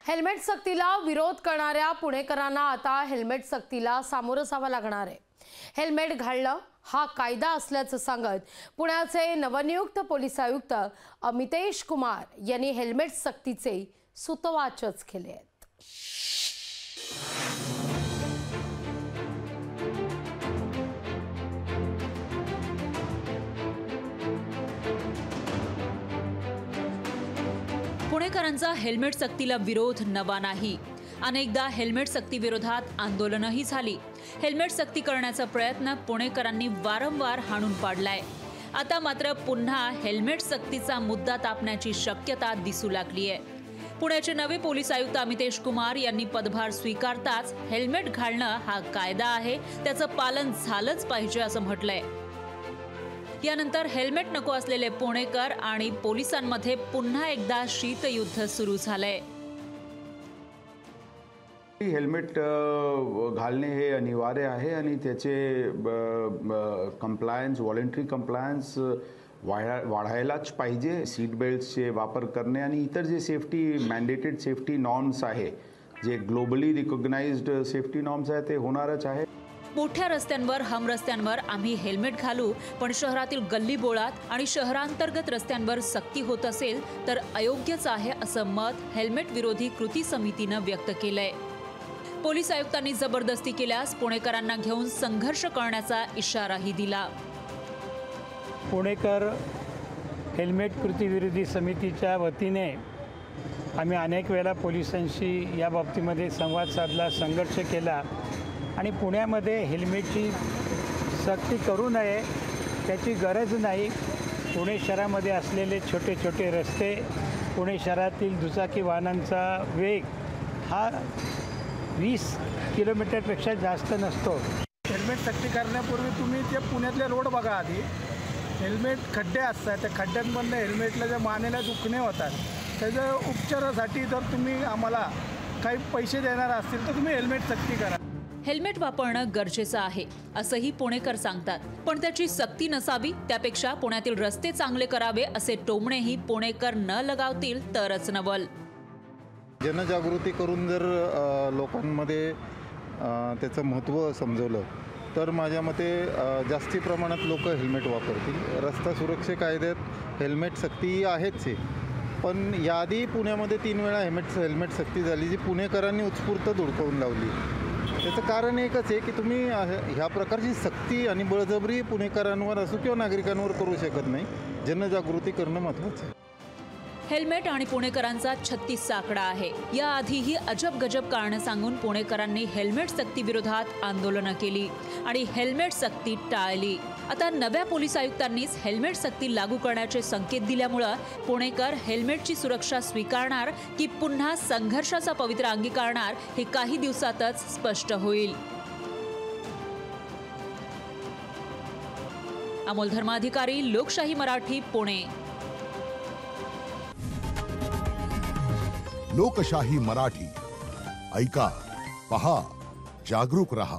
Helmet सक्तीला विरोध करणाऱ्या पुणेकरांना आता हेल्मेट सक्तीला सामोरं जावं लागणार आहे। हेल्मेट घालणं हा कायदा असल्याचं सांगत पुण्याचे नवनियुक्त पोलीस आयुक्त अमितेश कुमार यांनी हेल्मेट सक्तीचे सूतवाचच केले आहेत। पुणेकरांचा हेल्मेट सक्तीला विरोध नवा नाही। अनेकदा हेल्मेट सक्ती विरोधात आंदोलनही झाली। हेल्मेट सक्ती करण्याचा प्रयत्न पुणेकरांनी वारंवार हाणून पाडलाय। आता मात्र पुन्हा हेल्मेट सक्तीचा मुद्दा तापण्याची शक्यता दिसू लागली आहे। पुण्याचे नवे पोलीस आयुक्त अमितेश कुमार यांनी पदभार स्वीकारताच हेल्मेट घालणं हा कायदा आहे, त्याचं पालन झालंच पाहिजे असं म्हटलंय। यानंतर हेल्मेट नको असलेले पुणेकर आणि पोलिसांमध्ये पुन्हा एकदा शीतयुद्ध सुरू झालंय। हेल्मेट घालणे हे अनिवार्य आहे आणि त्याचे कंप्लायन्स, व्हॉलंटरी कंप्लायन्स वाढायलाच पाहिजे। सीट बेल्टचे वापर करणे आणि इतर जे सेफ्टी मॅन्डेटेड सेफ्टी नॉर्म्स आहे, जे ग्लोबली रिकॉग्नाइज्ड सेफ्टी नॉर्म्स आहे, ते होणारच आहे। मोठ्या रस्त्यांवर, हमरस्त्यांवर आम्ही हेल्मेट घालू, पण शहरातील गल्लीबोळात आणि शहरांतर्गत रस्त्यांवर सक्ती होत असेल तर अयोग्यच आहे असं मत हेल्मेट विरोधी कृती समितीनं व्यक्त केलंय। पोलीस आयुक्तांनी जबरदस्ती केल्यास पुणेकरांना घेऊन संघर्ष करण्याचा इशाराही दिला। पुणेकर हेल्मेट कृती विरोधी समितीच्या वतीने आम्ही अनेक वेळा पोलिसांशी या बाबतीमध्ये संवाद साधला, संघर्ष केला आणि पुण्यामध्ये हेल्मेटची सक्ती करू नये, त्याची गरज नाही। पुणे शहरामध्ये असलेले छोटे छोटे रस्ते, पुणे शहरातील दुचाकी वाहनांचा वेग हा 20 किलोमीटरपेक्षा जास्त नसतो। हेल्मेट सक्ती करण्यापूर्वी तुम्ही ते पुण्यातले रोड बघा आधी। हेल्मेट खड्डे असतात, त्या खड्ड्यांमधनं हेल्मेटला ज्या मानेला दुखणे होतात, त्याच्या उपचारासाठी जर तुम्ही आम्हाला काही पैसे देणार असतील तर तुम्ही हेल्मेट सक्ती करा। हेल्मेट वापरणं गरजेचं आहे असंही पुणेकर सांगतात, पण त्याची सक्ती नसावी, त्यापेक्षा पुण्यातील रस्ते चांगले करावे असे टोमणेही पुणेकर न लगावतील तरच नवल। जनजागृती करून जर लोकांमध्ये त्याचं महत्त्व समजवलं तर माझ्या मते जास्ती प्रमाणात लोक हेल्मेट वापरतील। रस्ता सुरक्षा कायद्यात हेल्मेट सक्ती आहेच आहे, पण याआधी पुण्यामध्ये 3 वेळा हेल्मेट सक्ती झाली, जी पुणेकरांनी उत्स्फूर्त धुडकावून लावली। त्याचं कारण एकच आहे की तुम्ही ह्या प्रकारची सक्ती आणि बळजबरी पुणेकरांवर असो किंवा नागरिकांवर करू शकत नाही। जनजागृती करणं महत्त्वाचं आहे। हेल्मेट आणि पुणेकरांचा 36 आकडा आहे। याआधीही अजब गजब कारणं सांगून पुणेकरांनी हेल्मेट सक्ती विरोधात आंदोलनं केली आणि हेल्मेट सक्ती टाळली। आता नव्या पोलीस आयुक्तांनीच हेल्मेट सक्ती लागू करण्याचे संकेत दिल्यामुळे पुणेकर हेल्मेटची सुरक्षा स्वीकारणार की पुन्हा संघर्षाचा पवित्रा अंगीकारणार हे काही दिवसातच स्पष्ट होईल। अमोल धर्माधिकारी, लोकशाही मराठी, पुणे। लोकशाही मराठी ऐका, पहा, जागरूक रहा।